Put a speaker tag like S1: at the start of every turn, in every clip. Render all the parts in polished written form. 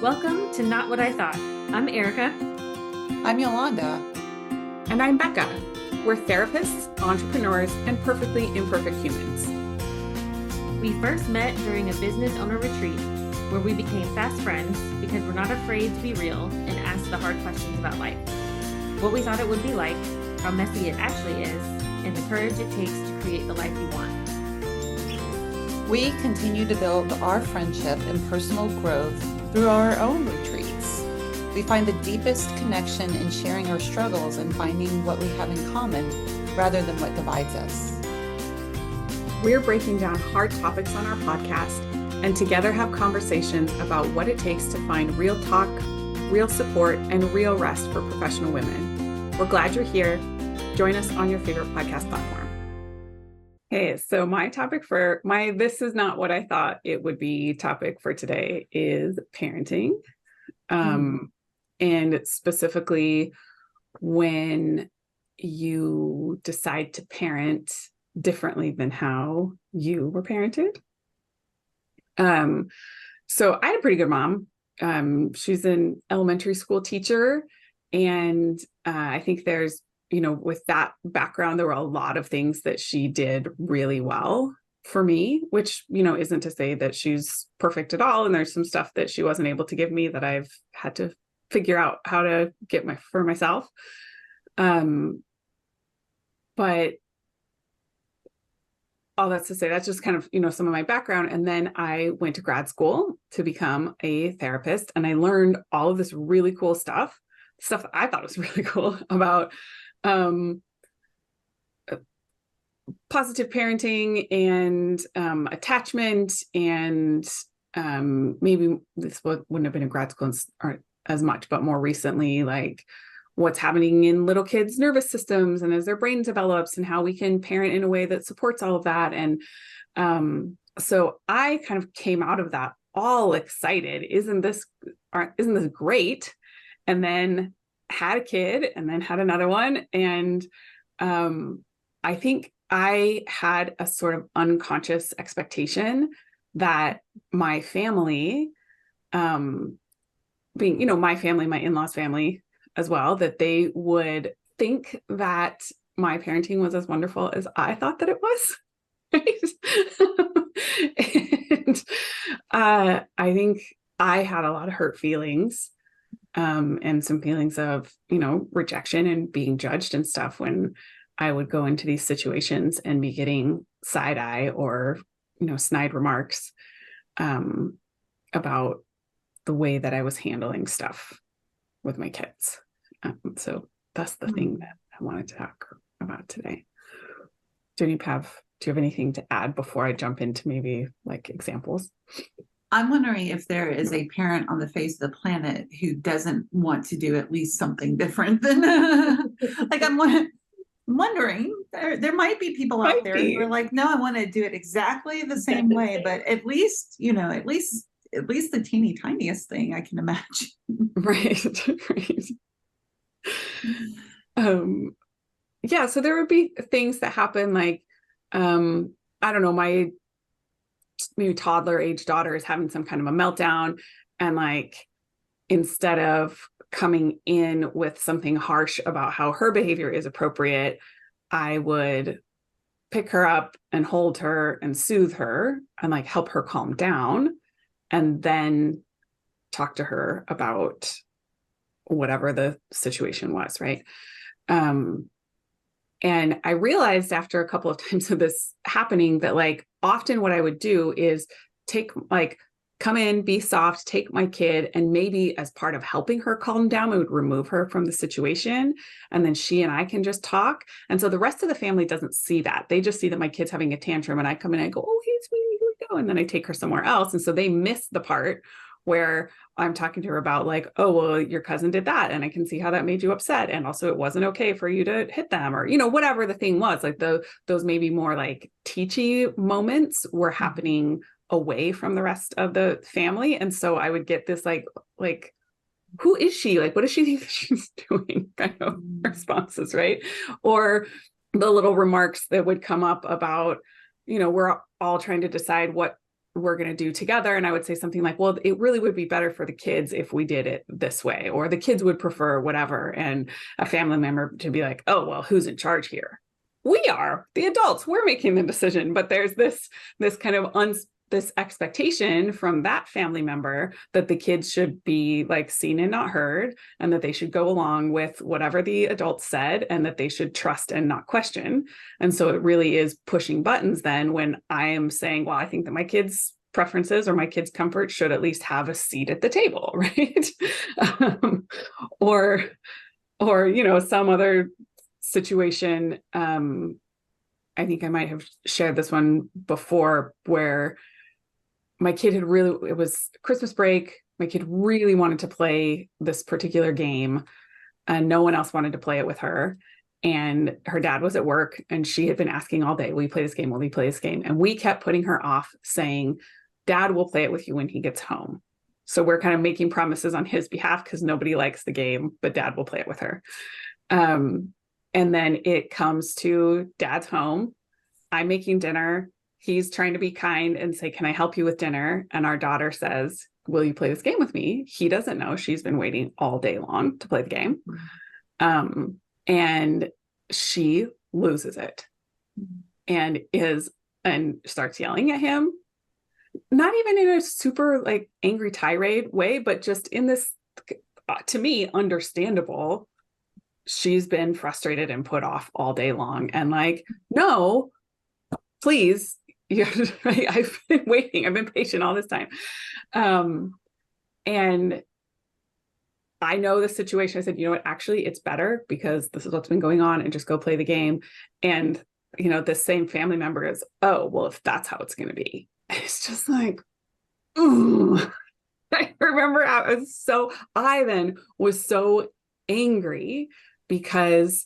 S1: Welcome to Not What I Thought. I'm Erika.
S2: I'm Yolanda.
S3: And I'm Becca. We're therapists, entrepreneurs, and perfectly imperfect humans.
S1: We first met during a business owner retreat where we became fast friends because we're not afraid to be real and ask the hard questions about life. What we thought it would be like, how messy it actually is, and the courage it takes to create the life we want.
S2: We continue to build our friendship and personal growth through our own retreats. We find the deepest connection in sharing our struggles and finding what we have in common rather than what divides us.
S3: We're breaking down hard topics on our podcast and together have conversations about what it takes to find real talk, real support, and real rest for professional women. We're glad you're here. Join us on your favorite podcast platform. Hey, so my topic for this is not what I thought it would be topic for today is parenting. And specifically when you decide to parent differently than how you were parented. So I had a pretty good mom. She's an elementary school teacher. And I think there's, with that background, there were a lot of things that she did really well for me, which, isn't to say that she's perfect at all. And there's some stuff that she wasn't able to give me that I've had to figure out how to get for myself. But all that's to say, that's just kind of, some of my background. And then I went to grad school to become a therapist. And I learned all of this really cool stuff that I thought was really cool about positive parenting and attachment. And maybe this wouldn't have been in grad school as much, but more recently, like what's happening in little kids' nervous systems and as their brain develops and how we can parent in a way that supports all of that. And so I kind of came out of that all excited. Isn't this great? And then had a kid and then had another one. And I think I had a sort of unconscious expectation that my family, being, my family, my in-laws family as well, that they would think that my parenting was as wonderful as I thought that it was. And I think I had a lot of hurt feelings and some feelings of, rejection and being judged and stuff when I would go into these situations and be getting side eye or, snide remarks about the way that I was handling stuff with my kids. So that's the thing that I wanted to talk about today. Do you have anything to add before I jump into maybe like examples?
S4: I'm wondering if there is a parent on the face of the planet who doesn't want to do at least something different than like I'm wondering there might be people out there who are like, no, I want to do it exactly the same way, but at least the teeny tiniest thing I can imagine.
S3: Right. Yeah, so there would be things that happen like I don't know, my maybe toddler age daughter is having some kind of a meltdown, and like instead of coming in with something harsh about how her behavior is appropriate, I would pick her up and hold her and soothe her and like help her calm down, and then talk to her about whatever the situation was, right? And I realized after a couple of times of this happening that like often what I would do is come in, be soft, take my kid, and maybe as part of helping her calm down, I would remove her from the situation. And then she and I can just talk. And so the rest of the family doesn't see that. They just see that my kid's having a tantrum and I come in and I go, oh, hey, sweetie, here we go. And then I take her somewhere else. And so they miss the part where I'm talking to her about like, oh, well, your cousin did that. And I can see how that made you upset. And also it wasn't okay for you to hit them or, whatever the thing was, like those maybe more like teachy moments were happening away from the rest of the family. And so I would get this like, who is she? Like, what does she think she's doing? Kind of responses, right? Or the little remarks that would come up about, we're all trying to decide what we're going to do together. And I would say something like, well, it really would be better for the kids if we did it this way, or the kids would prefer whatever. And a family member to be like, oh, well, who's in charge here? We are the adults, we're making the decision. But there's this kind of this expectation from that family member that the kids should be like seen and not heard, and that they should go along with whatever the adults said, and that they should trust and not question. And so it really is pushing buttons then when I am saying, well, I think that my kids' preferences or my kids' comfort should at least have a seat at the table, right? Or, some other situation. I think I might have shared this one before, where my kid it was Christmas break. My kid really wanted to play this particular game, and no one else wanted to play it with her. And her dad was at work, and she had been asking all day, will you play this game? Will you play this game? And we kept putting her off, saying, Dad will play it with you when he gets home. So we're kind of making promises on his behalf because nobody likes the game, but Dad will play it with her. And then it comes to Dad's home. I'm making dinner. He's trying to be kind and say, can I help you with dinner? And our daughter says, will you play this game with me? He doesn't know she's been waiting all day long to play the game. And she loses it and starts yelling at him. Not even in a super like angry tirade way, but just in this, to me, understandable. She's been frustrated and put off all day long, and like, no, please. I've been waiting. I've been patient all this time. And I know the situation. I said, you know what, actually it's better because this is what's been going on, and just go play the game. And, this same family member is, oh, well, if that's how it's going to be. It's just like, ooh. I remember I then was so angry because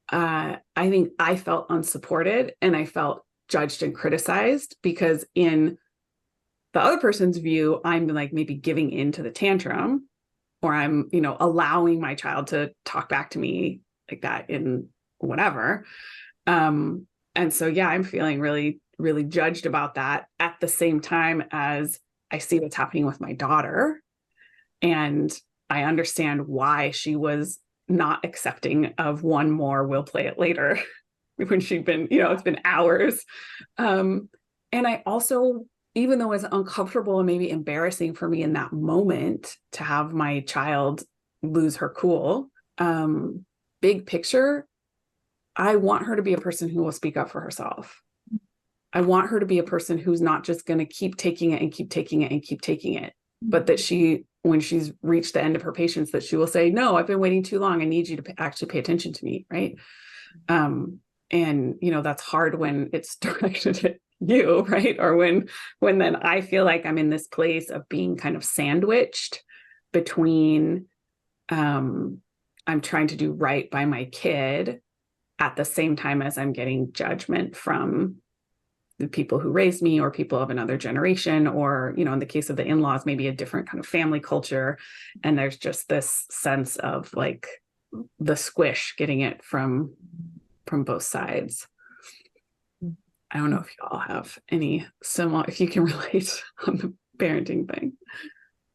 S3: I think I felt unsupported, and I felt judged and criticized, because in the other person's view, I'm like maybe giving into the tantrum, or I'm, allowing my child to talk back to me like that in whatever. And so, yeah, I'm feeling really, really judged about that, at the same time as I see what's happening with my daughter. And I understand why she was not accepting of one more, we'll play it later, when she'd been, it's been hours. And I also, even though it's uncomfortable and maybe embarrassing for me in that moment to have my child lose her cool, big picture, I want her to be a person who will speak up for herself. I want her to be a person who's not just going to keep taking it and keep taking it and keep taking it, but that when she's reached the end of her patience, that she will say, no, I've been waiting too long. I need you to actually pay attention to me. Right. And, that's hard when it's directed at you, right? Or when then I feel like I'm in this place of being kind of sandwiched between, I'm trying to do right by my kid at the same time as I'm getting judgment from the people who raised me, or people of another generation, or, in the case of the in-laws, maybe a different kind of family culture. And there's just this sense of like the squish, getting it from both sides. I don't know if you all have any similar, if you can relate on the parenting thing.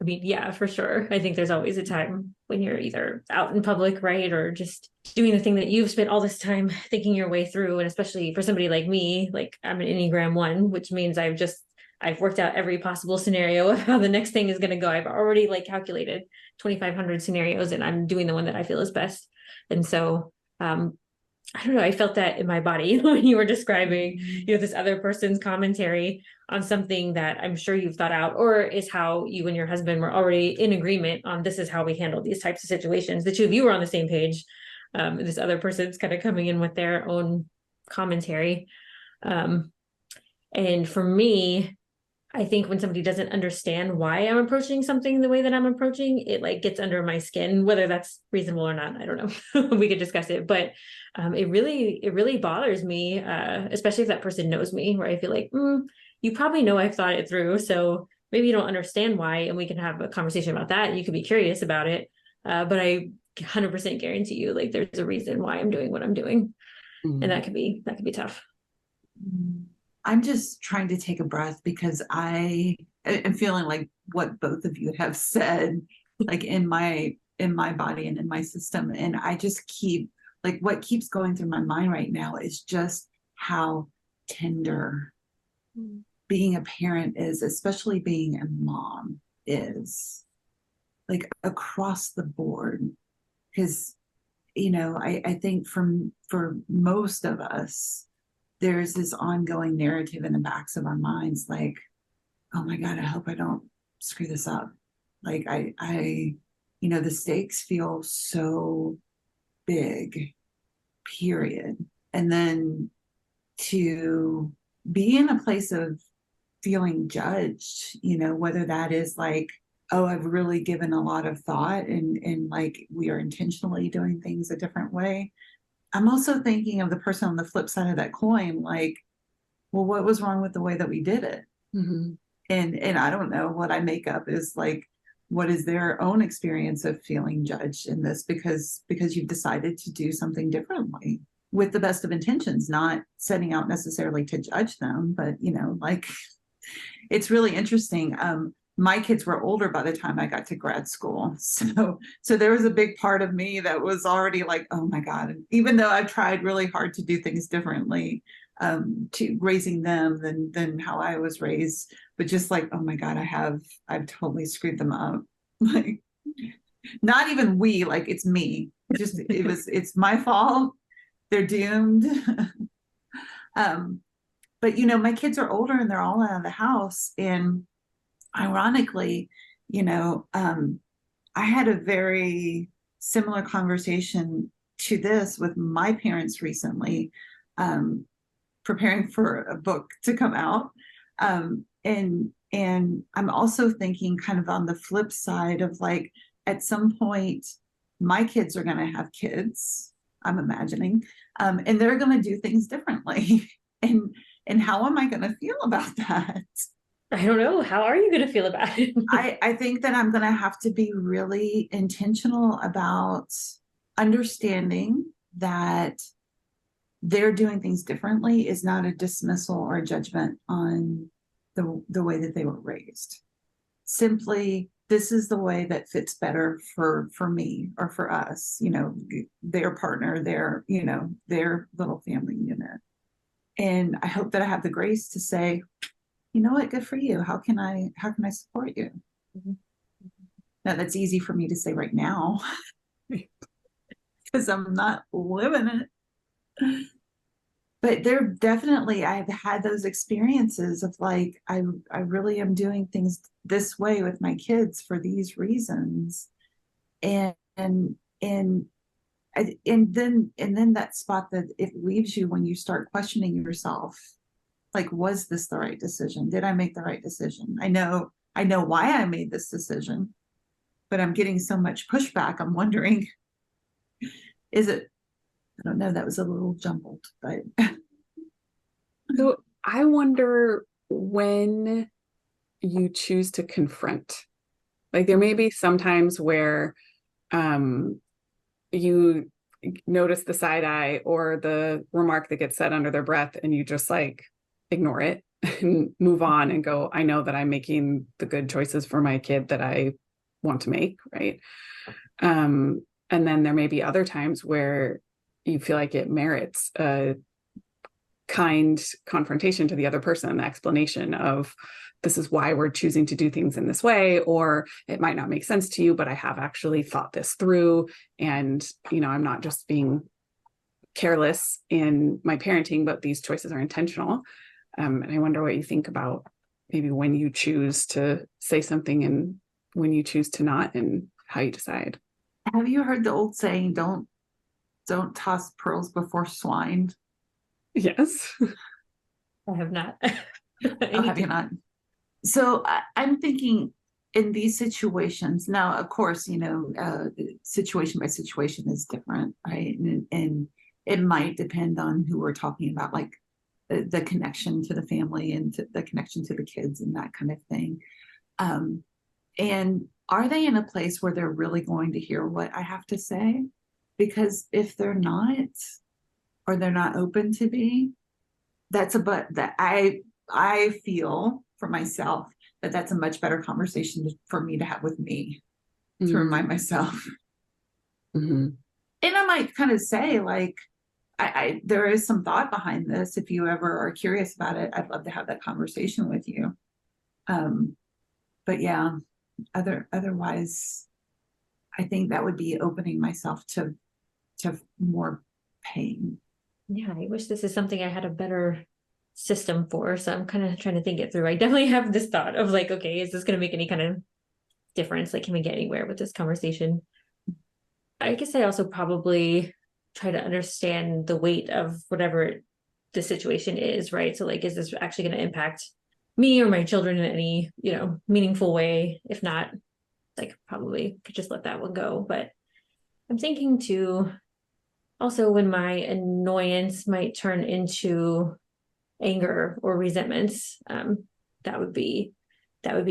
S1: I mean, yeah, for sure. I think there's always a time when you're either out in public, right, or just doing the thing that you've spent all this time thinking your way through. And especially for somebody like me, like I'm an Enneagram 1, which means I've worked out every possible scenario of how the next thing is going to go. I've already calculated 2,500 scenarios, and I'm doing the one that I feel is best. And so, I don't know, I felt that in my body when you were describing, this other person's commentary on something that I'm sure you've thought out, or is how you and your husband were already in agreement on, this is how we handle these types of situations. The two of you were on the same page. This other person's kind of coming in with their own commentary. And for me, I think when somebody doesn't understand why I'm approaching something the way that I'm approaching, it gets under my skin, whether that's reasonable or not. I don't know. We could discuss it, but it really bothers me, especially if that person knows me, where I feel like, you probably know I've thought it through, so maybe you don't understand why, and we can have a conversation about that. You could be curious about it, but I 100% guarantee you, there's a reason why I'm doing what I'm doing, and that could be tough.
S4: I'm just trying to take a breath because I am feeling like what both of you have said, like in my body and in my system. And I just keep like what keeps going through my mind right now is just how tender being a parent is, especially being a mom is, like across the board. Because, I think for most of us, there's this ongoing narrative in the backs of our minds, like, oh my God, I hope I don't screw this up. Like the stakes feel so big, period. And then to be in a place of feeling judged, whether that is like, oh, I've really given a lot of thought and like we are intentionally doing things a different way. I'm also thinking of the person on the flip side of that coin, like, well, what was wrong with the way that we did it?
S3: Mm-hmm.
S4: And I don't know, what I make up is like, what is their own experience of feeling judged in this because you've decided to do something differently with the best of intentions, not setting out necessarily to judge them, but like it's really interesting. My kids were older by the time I got to grad school. So there was a big part of me that was already like, oh my God, even though I've tried really hard to do things differently, to raising them than how I was raised, but just like, oh my God, I've totally screwed them up. Like, not even we, like it's me. Just, it's my fault. They're doomed. But my kids are older and they're all out of the house. And ironically, I had a very similar conversation to this with my parents recently, preparing for a book to come out. And I'm also thinking kind of on the flip side of like, at some point, my kids are going to have kids, I'm imagining, and they're going to do things differently. And how am I going to feel about that?
S1: I don't know. How are you going to feel about it?
S4: I think that I'm going to have to be really intentional about understanding that they're doing things differently is not a dismissal or a judgment on the way that they were raised. Simply, this is the way that fits better for me or for us, their partner, their little family unit. And I hope that I have the grace to say, you know what, good for you. How can I support you? Mm-hmm. Now that's easy for me to say right now because I'm not living it. But there definitely, I've had those experiences of like, I really am doing things this way with my kids for these reasons. And then that spot that it leaves you when you start questioning yourself, like, was this the right decision? Did I make the right decision? I know why I made this decision, but I'm getting so much pushback. I'm wondering, is it, I don't know, that was a little jumbled, but.
S3: So I wonder when you choose to confront, like there may be some times where you notice the side eye or the remark that gets said under their breath and you just like ignore it and move on and go, I know that I'm making the good choices for my kid that I want to make, right? And then there may be other times where you feel like it merits a kind confrontation to the other person, the explanation of this is why we're choosing to do things in this way, or it might not make sense to you, but I have actually thought this through. And, I'm not just being careless in my parenting, but these choices are intentional. And I wonder what you think about maybe when you choose to say something and when you choose to not and how you decide.
S4: Have you heard the old saying, don't toss pearls before swine?
S3: Yes.
S1: I have not.
S4: Oh, have you not? So I'm thinking in these situations, now, of course, situation by situation is different, right? And it might depend on who we're talking about, like the connection to the family and the connection to the kids and that kind of thing. And are they in a place where they're really going to hear what I have to say? Because if they're not, or they're not open to be, that I feel for myself that that's a much better conversation for me to have with me to remind myself.
S3: Mm-hmm.
S4: And I might kind of say, like, there is some thought behind this. If you ever are curious about it, I'd love to have that conversation with you. But yeah, otherwise, I think that would be opening myself to more pain.
S1: Yeah, I wish this is something I had a better system for. So I'm kind of trying to think it through. I definitely have this thought of like, okay, is this going to make any kind of difference? Like, can we get anywhere with this conversation? I guess I also probably try to understand the weight of whatever the situation is, right? So like, is this actually going to impact me or my children in any, meaningful way? If not, like probably could just let that one go. But I'm thinking too, also when my annoyance might turn into anger or resentments, that would be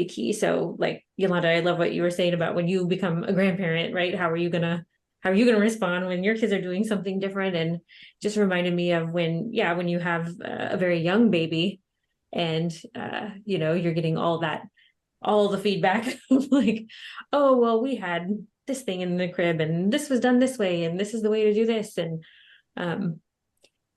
S1: key. So like Yolanda, I love what you were saying about when you become a grandparent, right? How are you gonna respond when your kids are doing something different? And just reminded me of when you have a very young baby and you're getting all the feedback of like, oh well, we had this thing in the crib and this was done this way and this is the way to do this. And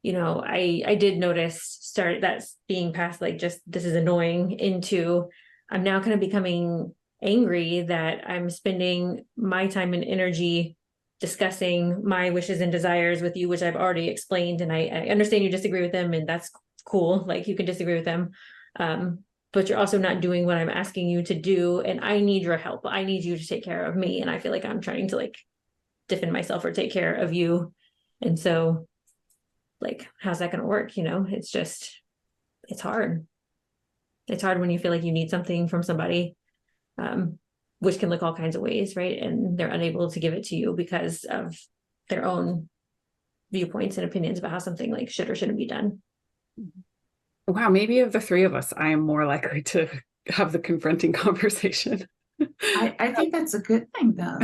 S1: I did notice that's being passed, like, just this is annoying, into I'm now kind of becoming angry that I'm spending my time and energy discussing my wishes and desires with you, which I've already explained. And I understand you disagree with them, and that's cool. Like, you can disagree with them. But you're also not doing what I'm asking you to do. And I need your help. I need you to take care of me. And I feel like I'm trying to like defend myself or take care of you. And so, like, how's that going to work? It's hard. It's hard when you feel like you need something from somebody, which can look all kinds of ways, right? And they're unable to give it to you because of their own viewpoints and opinions about how something like should or shouldn't be done.
S3: Wow, maybe of the three of us, I am more likely to have the confronting conversation.
S4: I think that's a good thing, though.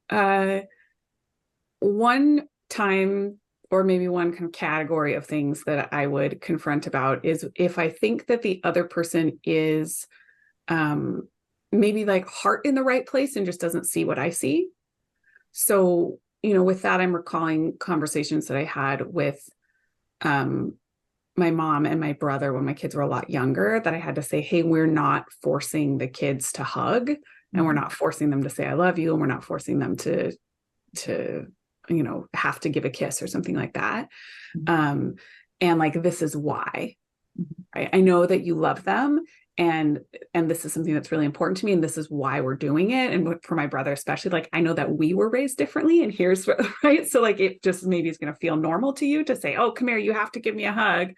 S3: Yeah. One time, or maybe one kind of category of things that I would confront about is if I think that the other person is maybe like heart in the right place and just doesn't see what I see. So, with that, I'm recalling conversations that I had with my mom and my brother when my kids were a lot younger, that I had to say, hey, we're not forcing the kids to hug, and we're not forcing them to say, I love you. And we're not forcing them to have to give a kiss or something like that. And like, this is why, right? I know that you love them. And this is something that's really important to me. And this is why we're doing it. And for my brother, especially, like, I know that we were raised differently, and here's right. So like, it just maybe is going to feel normal to you to say, oh, come here, you have to give me a hug.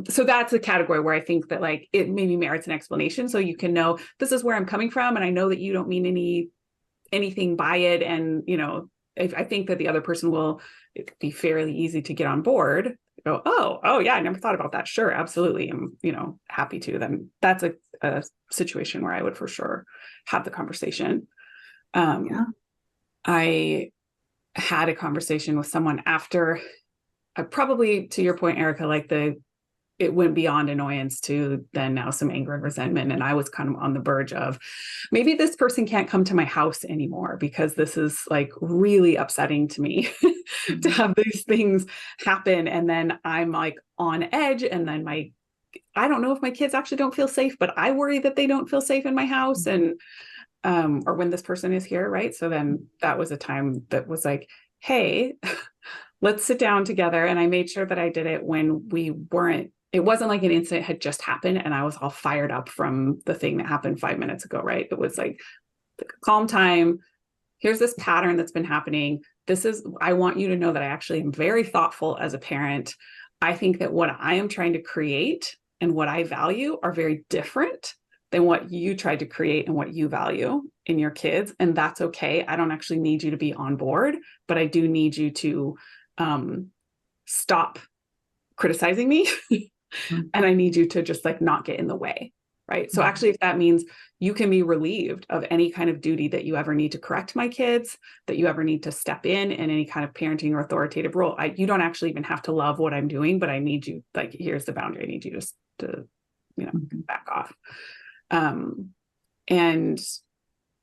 S3: So that's a category where I think that like it maybe merits an explanation. So you can know this is where I'm coming from. And I know that you don't mean anything by it. And, I think that the other person will be fairly easy to get on board. Go, oh yeah, I never thought about that. Sure, absolutely. I'm, happy to. Then that's a situation where I would for sure have the conversation. I had a conversation with someone after, probably to your point, Erika, like it went beyond annoyance to then now some anger and resentment. And I was kind of on the verge of maybe this person can't come to my house anymore because this is like really upsetting to me to have these things happen. And then I'm like on edge. And then I don't know if my kids actually don't feel safe, but I worry that they don't feel safe in my house. And, or when this person is here. Right. So then that was a time that was like, hey, let's sit down together. And I made sure that I did it when it wasn't like an incident had just happened and I was all fired up from the thing that happened 5 minutes ago, right? It was like calm time. Here's this pattern that's been happening. I want you to know that I actually am very thoughtful as a parent. I think that what I am trying to create and what I value are very different than what you tried to create and what you value in your kids. And that's okay. I don't actually need you to be on board, but I do need you to stop criticizing me. And I need you to just like not get in the way. right? So actually, if that means you can be relieved of any kind of duty that you ever need to correct my kids, that you ever need to step in any kind of parenting or authoritative role, you don't actually even have to love what I'm doing, but I need you, like, here's the boundary. I need you to back off. And,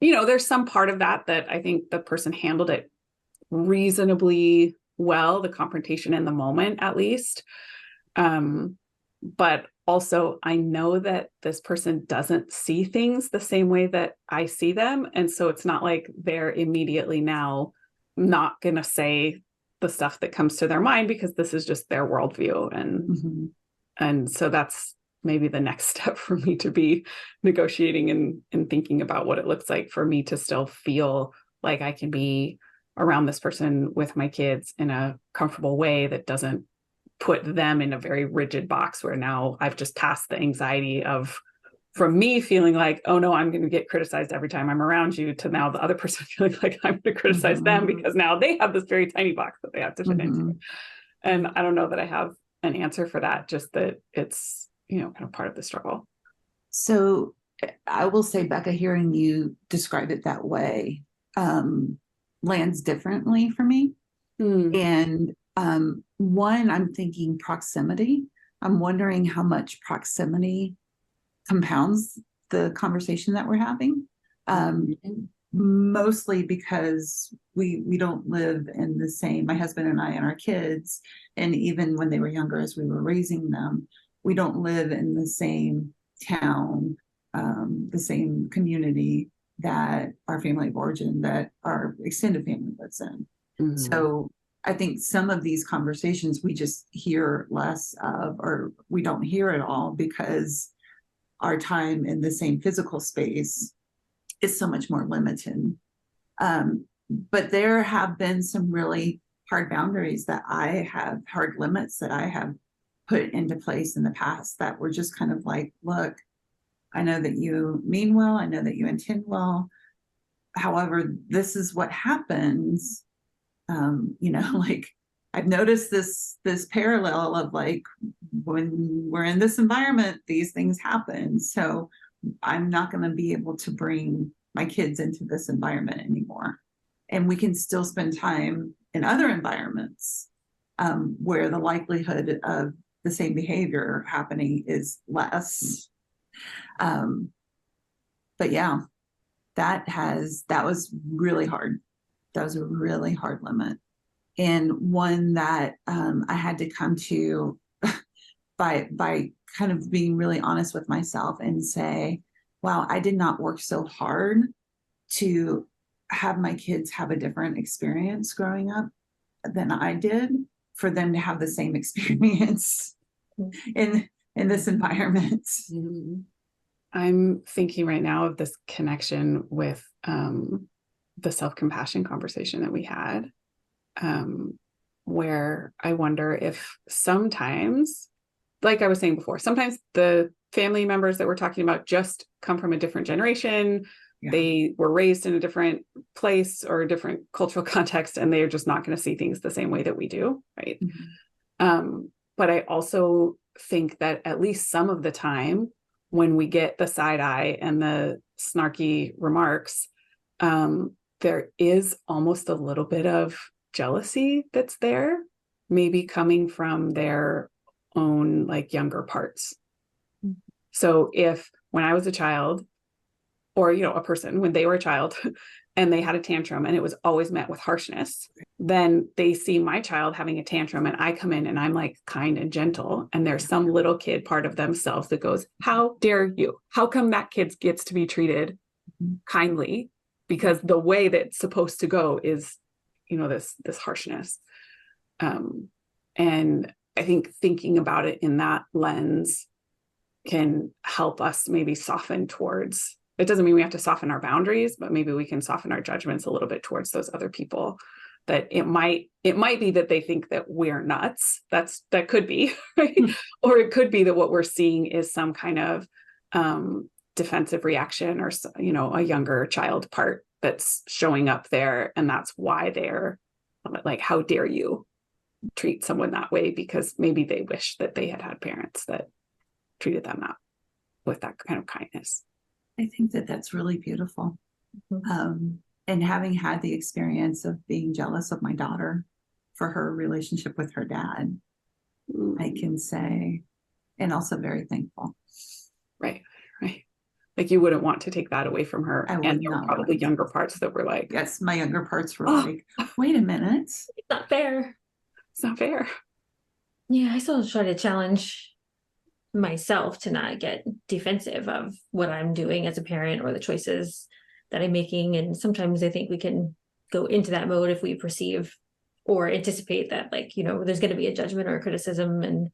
S3: there's some part of that I think the person handled it reasonably well, the confrontation in the moment, at least. But also I know that this person doesn't see things the same way that I see them. And so it's not like they're immediately now not going to say the stuff that comes to their mind, because this is just their worldview. And so that's maybe the next step for me to be negotiating and thinking about what it looks like for me to still feel like I can be around this person with my kids in a comfortable way that doesn't put them in a very rigid box where now I've just passed the anxiety from me feeling like, oh no, I'm going to get criticized every time I'm around you, to now the other person feeling like I'm going to criticize them because now they have this very tiny box that they have to fit into. And I don't know that I have an answer for that, just that it's, kind of part of the struggle.
S4: So I will say, Becca, hearing you describe it that way lands differently for me. And one, I'm thinking proximity. I'm wondering how much proximity compounds the conversation that we're having. Mostly because we don't live in the same, my husband and I and our kids, and even when they were younger, as we were raising them, we don't live in the same town, the same community that our family of origin, that our extended family lives in. So I think some of these conversations we just hear less of, or we don't hear at all, because our time in the same physical space is so much more limited. But there have been some really hard boundaries hard limits that I have put into place in the past that were just kind of like, look, I know that you mean well, I know that you intend well. However, this is what happens. Like, I've noticed this parallel of, like, when we're in this environment, these things happen. So I'm not going to be able to bring my kids into this environment anymore. And we can still spend time in other environments where the likelihood of the same behavior happening is less. But yeah, that was really hard. That was a really hard limit, and one that I had to come to by kind of being really honest with myself and say, wow, I did not work so hard to have my kids have a different experience growing up than I did, for them to have the same experience in this environment.
S3: I'm thinking right now of this connection with the self-compassion conversation that we had, where I wonder if sometimes, like I was saying before, sometimes the family members that we're talking about just come from a different generation. Yeah. They were raised in a different place or a different cultural context, and they're just not going to see things the same way that we do, right? But I also think that at least some of the time, when we get the side eye and the snarky remarks, there is almost a little bit of jealousy that's there, maybe coming from their own, like, younger parts. So if when I was a child, or, a person, when they were a child and they had a tantrum and it was always met with harshness, then they see my child having a tantrum and I come in and I'm like kind and gentle. And there's some little kid part of themselves that goes, how dare you? How come that kid gets to be treated kindly? Because the way that's supposed to go is, this harshness. And I think thinking about it in that lens can help us maybe soften towards, it doesn't mean we have to soften our boundaries, but maybe we can soften our judgments a little bit towards those other people. That it might be that they think that we're nuts. That could be, right? Or it could be that what we're seeing is some kind of defensive reaction, or, a younger child part that's showing up there. And that's why they're like, how dare you treat someone that way? Because maybe they wish that they had parents that treated them that with that kind of kindness.
S4: I think that that's really beautiful.
S1: Mhm.
S4: And having had the experience of being jealous of my daughter for her relationship with her dad, I can say, and also very thankful.
S3: Right. Like you wouldn't want to take that away from her.
S4: I
S3: And
S4: would
S3: there were
S4: not
S3: probably
S4: want.
S3: younger parts that were like,
S4: Yes, my younger parts were
S3: Oh.
S4: like, wait a minute.
S1: It's not fair.
S3: it's not fair.
S1: Yeah, I still try to challenge myself to not get defensive of what I'm doing as a parent or the choices that I'm making. And sometimes I think we can go into that mode if we perceive or anticipate that, like, there's going to be a judgment or a criticism. And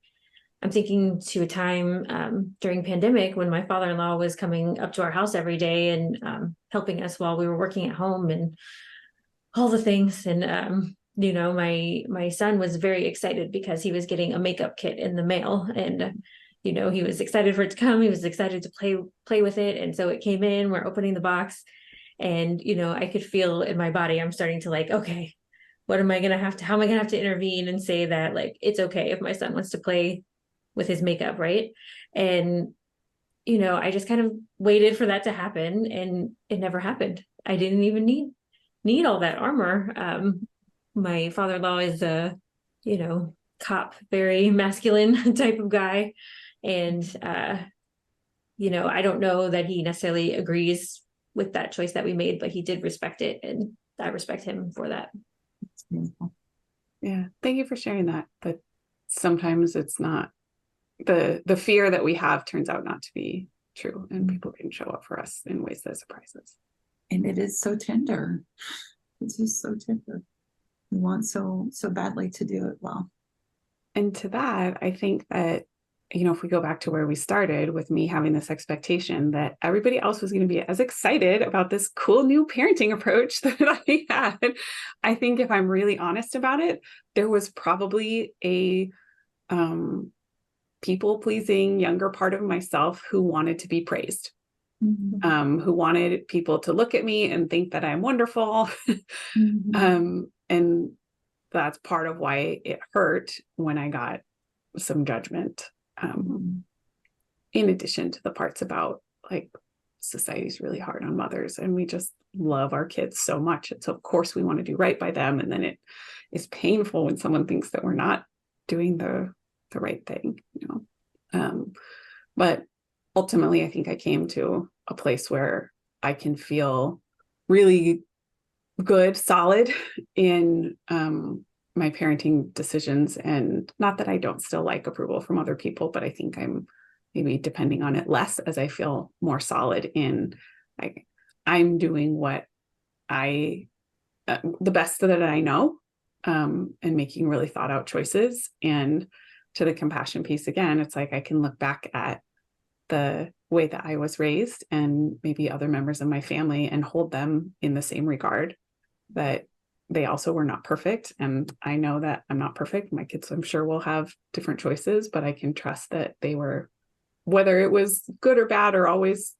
S1: I'm thinking to a time during pandemic when my father-in-law was coming up to our house every day and helping us while we were working at home and all the things. And my son was very excited because he was getting a makeup kit in the mail, and he was excited for it to come. He was excited to play with it, and so it came in. We're opening the box, and I could feel in my body I'm starting to like, okay, what am I gonna have to? How am I gonna have to intervene and say that like it's okay if my son wants to play with his makeup, right? And I just kind of waited for that to happen, and it never happened. I didn't even need all that armor. My father-in-law is a, cop, very masculine type of guy. And, I don't know that he necessarily agrees with that choice that we made, but he did respect it. And I respect him for that.
S4: It's beautiful.
S3: Yeah. Thank you for sharing that. But sometimes it's not the fear that we have turns out not to be true, and people can show up for us in ways that surprise us.
S4: And it is so tender. It's just so tender. We want so badly to do it well.
S3: And to that, I think that, if we go back to where we started with me having this expectation that everybody else was going to be as excited about this cool new parenting approach that I had, I think if I'm really honest about it, there was probably a people-pleasing younger part of myself who wanted to be praised. Who wanted people to look at me and think that I'm wonderful. And that's part of why it hurt when I got some judgment. In addition to the parts about like society's really hard on mothers and we just love our kids so much. And so of course we want to do right by them. And then it is painful when someone thinks that we're not doing the right thing, but ultimately, I think I came to a place where I can feel really good, solid in my parenting decisions. And not that I don't still like approval from other people, but I think I'm maybe depending on it less as I feel more solid in like I'm doing what the best that I know, and making really thought out choices. And to the compassion piece again, it's like I can look back at the way that I was raised and maybe other members of my family and hold them in the same regard, that they also were not perfect. And I know that I'm not perfect. My kids, I'm sure, will have different choices, but I can trust that they were, whether it was good or bad or always,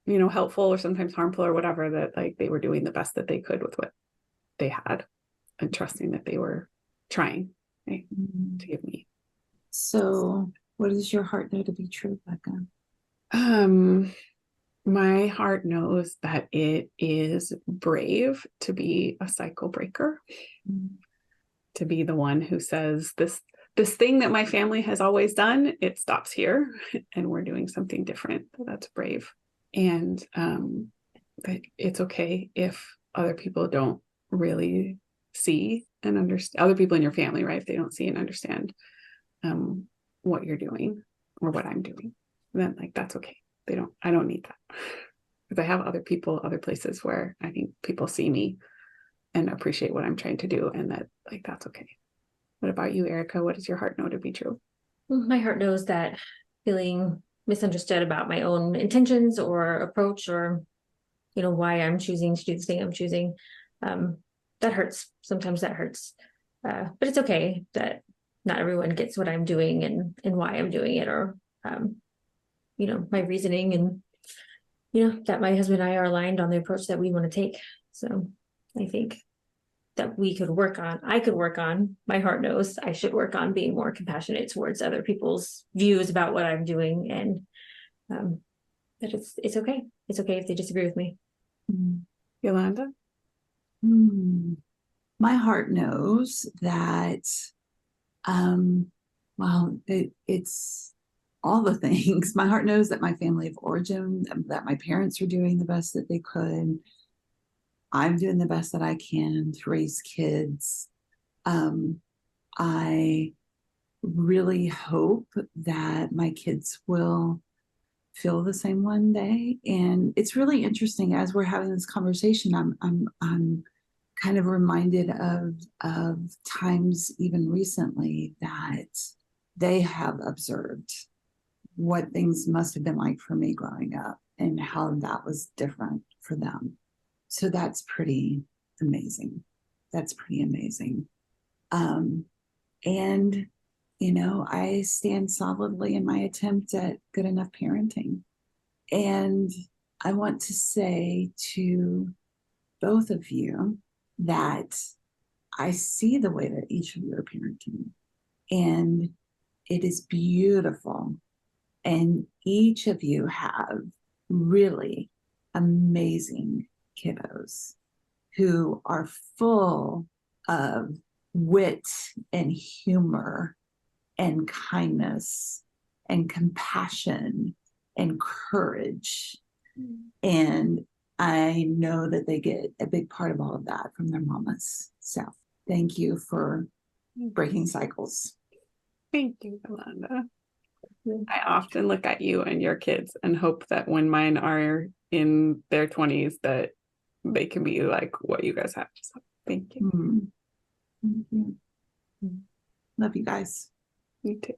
S3: helpful or sometimes harmful or whatever, that like they were doing the best that they could with what they had and trusting that they were trying, right, to give me.
S4: So what does your heart know to be true, Becca?
S3: My heart knows that it is brave to be a cycle breaker, to be the one who says this thing that my family has always done, it stops here and we're doing something different. That's brave. And that it's okay if other people don't really see and understand, other people in your family, right? If they don't see and understand what you're doing or what I'm doing, then like that's okay. I don't need that, because I have other people, other places where I think people see me and appreciate what I'm trying to do, and that like that's okay. What about you, Erika? What does your heart know to be true?
S1: My heart knows that feeling misunderstood about my own intentions or approach, or why I'm choosing to do the thing I'm choosing, that hurts. Sometimes that hurts, but it's okay that not everyone gets what I'm doing and why I'm doing it, or my reasoning, and that my husband and I are aligned on the approach that we want to take. So I think that I could work on, my heart knows I should work on being more compassionate towards other people's views about what I'm doing, and
S5: But it's okay. It's okay if they disagree with me.
S3: Yolanda?
S4: My heart knows that, well, it's all the things. My heart knows that my family of origin, that my parents are doing the best that they could. I'm doing the best that I can to raise kids. I really hope that my kids will feel the same one day. And it's really interesting as we're having this conversation. I'm kind of reminded of times even recently that they have observed what things must have been like for me growing up and how that was different for them. So that's pretty amazing. That's pretty amazing. And I stand solidly in my attempt at good enough parenting. And I want to say to both of you that I see the way that each of you are parenting, and it is beautiful. And each of you have really amazing kiddos who are full of wit and humor and kindness and compassion and courage. And I know that they get a big part of all of that from their mamas. So thank you for breaking cycles.
S3: Thank you, Yolanda. I often look at you and your kids and hope that when mine are in their 20s that they can be like what you guys have. So thank you.
S4: Thank you. Love you guys.
S3: You too.